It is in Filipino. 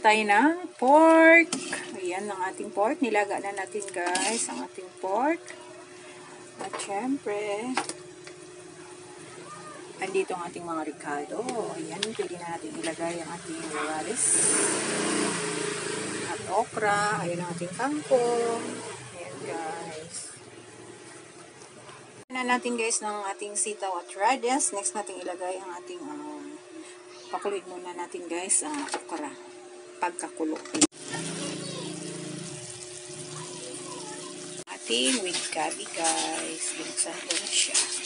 tayo ng pork. Ayan ang ating pork. Nilaga na natin guys ang ating pork. At syempre, andito ang ating mga ricado. Ayan, pwede na natin ilagay ang ating walis. At okra. Ayan ang ating kangkong. Ayan guys. Na natin guys ng ating sitaw at radish. Next natin ilagay ang ating pakuloyin muna natin guys ang okra. Pagkakulo. Ating with gabi guys. Binuksan ko na siya.